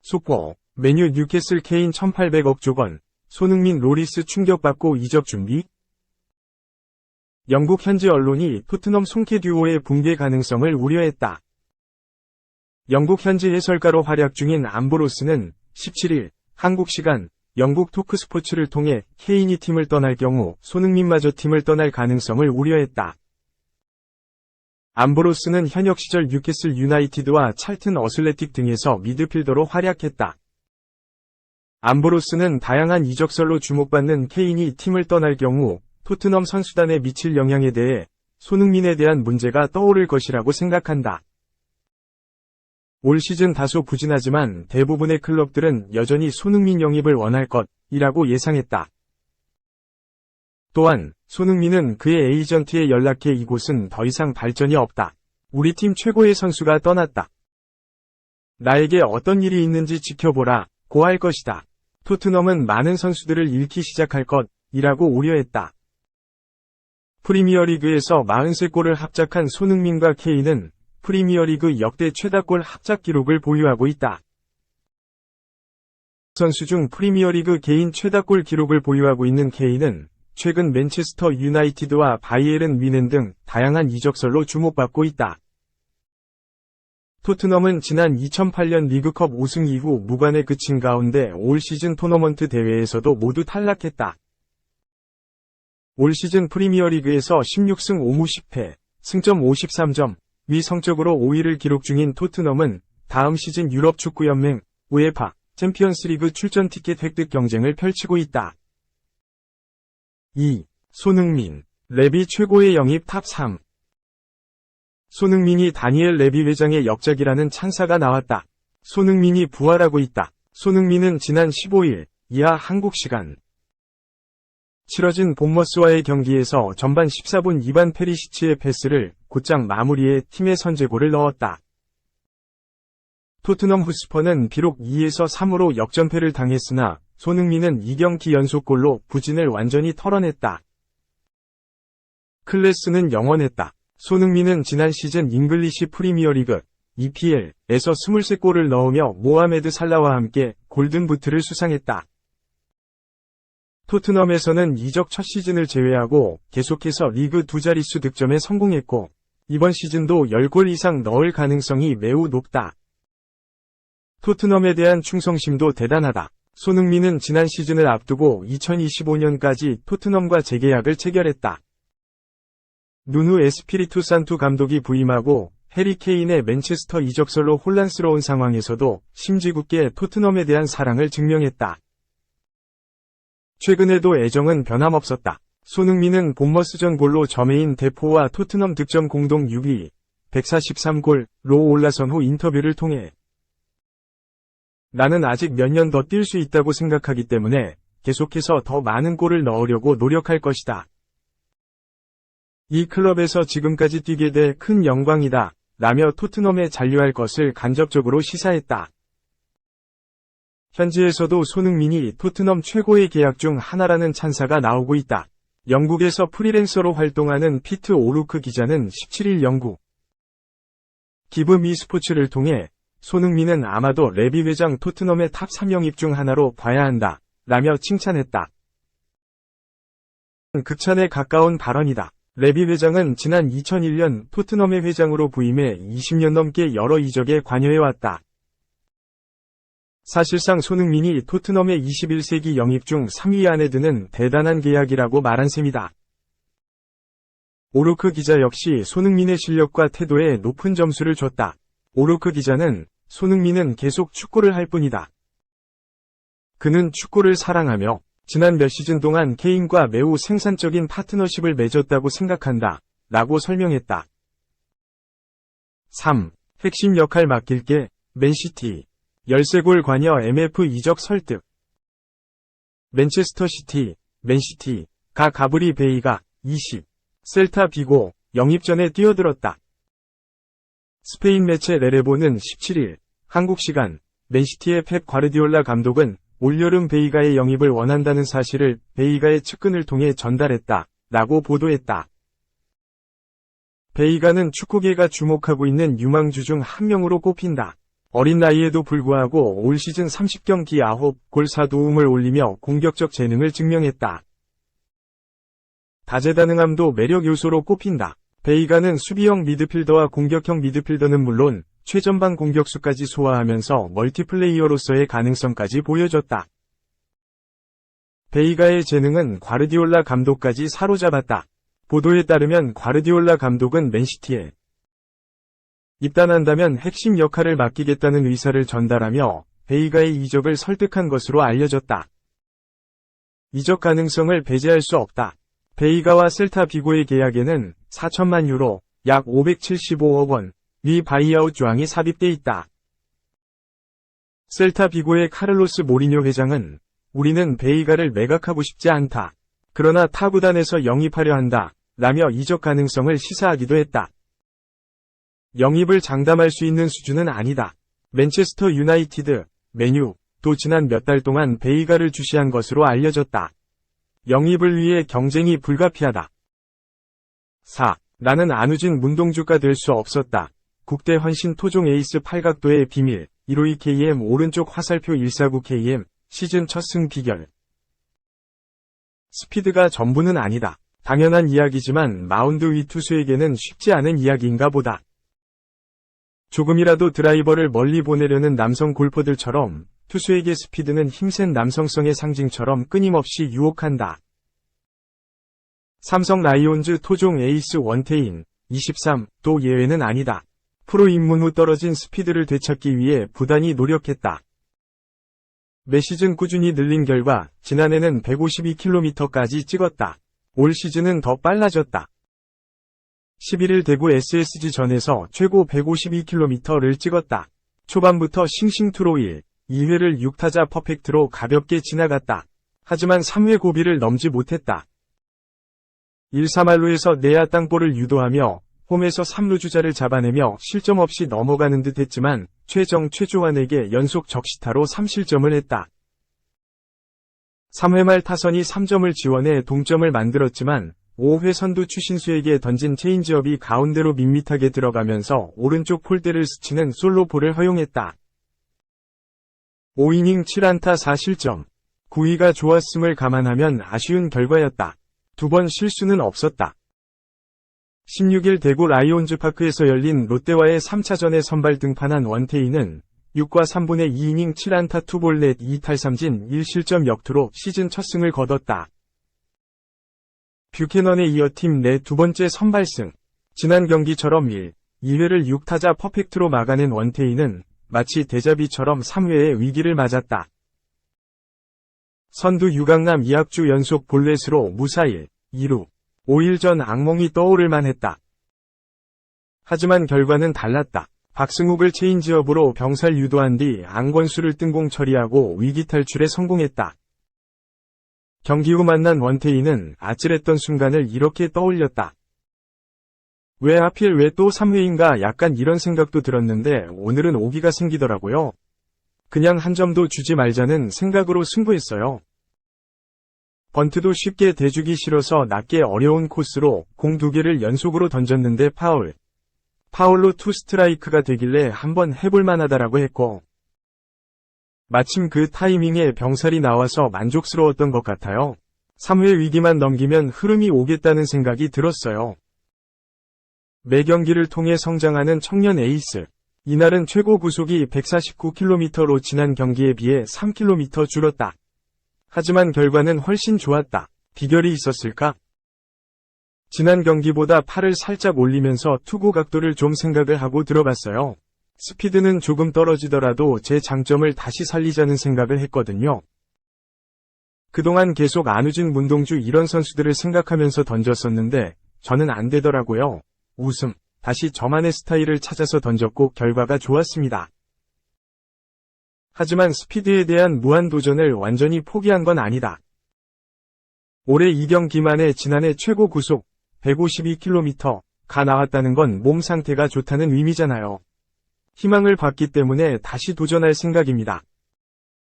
속보, 맨유 뉴캐슬 케인 1800억 조건, 손흥민 로리스 충격받고 이적 준비? 영국 현지 언론이 토트넘 송케 듀오의 붕괴 가능성을 우려했다. 영국 현지 해설가로 활약 중인 암브로스는 17일 한국 시간 영국 토크스포츠를 통해 케인이 팀을 떠날 경우 손흥민마저 팀을 떠날 가능성을 우려했다. 암브로스는 현역 시절 뉴캐슬 유나이티드와 찰튼 어슬레틱 등에서 미드필더로 활약했다. 암브로스는 다양한 이적설로 주목받는 케인이 팀을 떠날 경우 토트넘 선수단에 미칠 영향에 대해 손흥민에 대한 문제가 떠오를 것이라고 생각한다. 올 시즌 다소 부진하지만 대부분의 클럽들은 여전히 손흥민 영입을 원할 것이라고 예상했다. 또한 손흥민은 그의 에이전트에 연락해 이곳은 더 이상 발전이 없다. 우리 팀 최고의 선수가 떠났다. 나에게 어떤 일이 있는지 지켜보라 고 할 것이다. 토트넘은 많은 선수들을 잃기 시작할 것이라고 우려했다. 프리미어리그에서 43골을 합작한 손흥민과 케인은 프리미어리그 역대 최다골 합작 기록을 보유하고 있다. 선수 중 프리미어리그 개인 최다골 기록을 보유하고 있는 케인은 최근 맨체스터 유나이티드와 바이에른 뮌헨 등 다양한 이적설로 주목받고 있다. 토트넘은 지난 2008년 리그컵 우승 이후 무관에 그친 가운데 올 시즌 토너먼트 대회에서도 모두 탈락했다. 올 시즌 프리미어리그에서 16승 5무 10패, 승점 53점, 위 성적으로 5위를 기록 중인 토트넘은 다음 시즌 유럽 축구연맹, 우에파, 챔피언스리그 출전 티켓 획득 경쟁을 펼치고 있다. 2. 손흥민, 레비 최고의 영입 탑3. 손흥민이 다니엘 레비 회장의 역작이라는 찬사가 나왔다. 손흥민이 부활하고 있다. 손흥민은 지난 15일 이하 한국 시간 치러진 본머스와의 경기에서 전반 14분 이반 페리시치의 패스를 곧장 마무리해 팀의 선제골을 넣었다. 토트넘 후스퍼는 비록 2에서 3으로 역전패를 당했으나 손흥민은 2경기 연속골로 부진을 완전히 털어냈다. 클래스는 영원했다. 손흥민은 지난 시즌 잉글리시 프리미어리그 EPL에서 23골을 넣으며 모하메드 살라와 함께 골든부트를 수상했다. 토트넘에서는 이적 첫 시즌을 제외하고 계속해서 리그 두 자릿수 득점에 성공했고 이번 시즌도 10골 이상 넣을 가능성이 매우 높다. 토트넘에 대한 충성심도 대단하다. 손흥민은 지난 시즌을 앞두고 2025년까지 토트넘과 재계약을 체결했다. 누누 에스피리투 산투 감독이 부임하고 해리 케인의 맨체스터 이적설로 혼란스러운 상황에서도 심지궂게 토트넘에 대한 사랑을 증명했다. 최근에도 애정은 변함없었다. 손흥민은 본머스전 골로 저메인 데포와 토트넘 득점 공동 6위, 143골로 올라선 후 인터뷰를 통해 나는 아직 몇 년 더 뛸 수 있다고 생각하기 때문에 계속해서 더 많은 골을 넣으려고 노력할 것이다. 이 클럽에서 지금까지 뛰게 돼 큰 영광이다. 라며 토트넘에 잔류할 것을 간접적으로 시사했다. 현지에서도 손흥민이 토트넘 최고의 계약 중 하나라는 찬사가 나오고 있다. 영국에서 프리랜서로 활동하는 피트 오루크 기자는 17일 영국 기브미 스포츠를 통해 손흥민은 아마도 레비 회장 토트넘의 탑3 영입 중 하나로 봐야 한다. 라며 칭찬했다. 극찬에 가까운 발언이다. 레비 회장은 지난 2001년 토트넘의 회장으로 부임해 20년 넘게 여러 이적에 관여해왔다. 사실상 손흥민이 토트넘의 21세기 영입 중 3위 안에 드는 대단한 계약이라고 말한 셈이다. 오루크 기자 역시 손흥민의 실력과 태도에 높은 점수를 줬다. 오루크 기자는 손흥민은 계속 축구를 할 뿐이다. 그는 축구를 사랑하며 지난 몇 시즌 동안 케인과 매우 생산적인 파트너십을 맺었다고 생각한다. 라고 설명했다. 3. 핵심 역할 맡길게, 맨시티. 13골 관여 MF 이적 설득. 맨체스터 시티, 맨시티, 가브리 베이가 20. 셀타 비고 영입전에 뛰어들었다. 스페인 매체 레레보는 17일 한국 시간 맨시티의 펩 과르디올라 감독은 올여름 베이가의 영입을 원한다는 사실을 베이가의 측근을 통해 전달했다. 라고 보도했다. 베이가는 축구계가 주목하고 있는 유망주 중 한 명으로 꼽힌다. 어린 나이에도 불구하고 올 시즌 30경기 9골 4도움을 올리며 공격적 재능을 증명했다. 다재다능함도 매력 요소로 꼽힌다. 베이가는 수비형 미드필더와 공격형 미드필더는 물론 최전방 공격수까지 소화하면서 멀티플레이어로서의 가능성까지 보여줬다. 베이가의 재능은 과르디올라 감독까지 사로잡았다. 보도에 따르면 과르디올라 감독은 맨시티에 입단한다면 핵심 역할을 맡기겠다는 의사를 전달하며 베이가의 이적을 설득한 것으로 알려졌다. 이적 가능성을 배제할 수 없다. 베이가와 셀타 비고의 계약에는 4천만 유로, 약 575억 원의 바이아웃 조항이 삽입돼 있다. 셀타 비고의 카를로스 모리뇨 회장은 우리는 베이가를 매각하고 싶지 않다. 그러나 타 구단에서 영입하려 한다. 라며 이적 가능성을 시사하기도 했다. 영입을 장담할 수 있는 수준은 아니다. 맨체스터 유나이티드, 맨유도 지난 몇 달 동안 베이가를 주시한 것으로 알려졌다. 영입을 위해 경쟁이 불가피하다. 4. 나는 안우진 문동주가 될 수 없었다. 국대 헌신 토종 에이스 팔각도의 비밀, 152 KM 오른쪽 화살표 149 KM, 시즌 첫 승 비결. 스피드가 전부는 아니다. 당연한 이야기지만 마운드 위 투수에게는 쉽지 않은 이야기인가 보다. 조금이라도 드라이버를 멀리 보내려는 남성 골퍼들처럼 투수에게 스피드는 힘센 남성성의 상징처럼 끊임없이 유혹한다. 삼성 라이온즈 토종 에이스 원태인, 23도 예외는 아니다. 프로 입문 후 떨어진 스피드를 되찾기 위해 부단히 노력했다. 매 시즌 꾸준히 늘린 결과 지난해는 152km까지 찍었다. 올 시즌은 더 빨라졌다. 11일 대구 SSG전에서 최고 152km를 찍었다. 초반부터 싱싱투로 1, 2회를 6타자 퍼펙트로 가볍게 지나갔다. 하지만 3회 고비를 넘지 못했다. 1-3할루에서 내야 땅볼을 유도하며 홈에서 3루 주자를 잡아내며 실점 없이 넘어가는 듯 했지만 최주환에게 연속 적시타로 3실점을 했다. 3회 말 타선이 3점을 지원해 동점을 만들었지만 5회 선두 추신수에게 던진 체인지업이 가운데로 밋밋하게 들어가면서 오른쪽 폴대를 스치는 솔로볼을 허용했다. 5이닝 7안타 4실점. 9위가 좋았음을 감안하면 아쉬운 결과였다. 두 번 실수는 없었다. 16일 대구 라이온즈 파크에서 열린 롯데와의 3차전에 선발 등판한 원태인은 6과 3분의 2이닝 7안타 2볼 넷 2탈삼진 1실점 역투로 시즌 첫 승을 거뒀다. 뷰캐넌에 이어 팀 내 두 번째 선발승. 지난 경기처럼 1, 2회를 6타자 퍼펙트로 막아낸 원태인은 마치 데자비처럼 3회에 위기를 맞았다. 선두 유강남 2학주 연속 볼넷으로 무사 1, 2루. 5일 전 악몽이 떠오를 만했다. 하지만 결과는 달랐다. 박승욱을 체인지업으로 병살 유도한 뒤 안권수를 뜬공 처리하고 위기 탈출에 성공했다. 경기 후 만난 원태인은 아찔했던 순간을 이렇게 떠올렸다. 왜 하필 왜 또 3회인가 약간 이런 생각도 들었는데 오늘은 오기가 생기더라고요. 그냥 한 점도 주지 말자는 생각으로 승부했어요. 번트도 쉽게 대주기 싫어서 낮게 어려운 코스로 공 2개를 연속으로 던졌는데 파울로 2스트라이크가 되길래 한번 해볼만 하다라고 했고 마침 그 타이밍에 병살이 나와서 만족스러웠던 것 같아요. 3회 위기만 넘기면 흐름이 오겠다는 생각이 들었어요. 매 경기를 통해 성장하는 청년 에이스. 이날은 최고 구속이 149km로 지난 경기에 비해 3km 줄었다. 하지만 결과는 훨씬 좋았다. 비결이 있었을까? 지난 경기보다 팔을 살짝 올리면서 투구 각도를 좀 생각을 하고 들어갔어요. 스피드는 조금 떨어지더라도 제 장점을 다시 살리자는 생각을 했거든요. 그동안 계속 안우진 문동주 이런 선수들을 생각하면서 던졌었는데 저는 안 되더라고요. 웃음. 다시 저만의 스타일을 찾아서 던졌고 결과가 좋았습니다. 하지만 스피드에 대한 무한도전을 완전히 포기한 건 아니다. 올해 2경기 만에 지난해 최고 구속 152km가 나왔다는 건 몸 상태가 좋다는 의미잖아요. 희망을 받기 때문에 다시 도전할 생각입니다.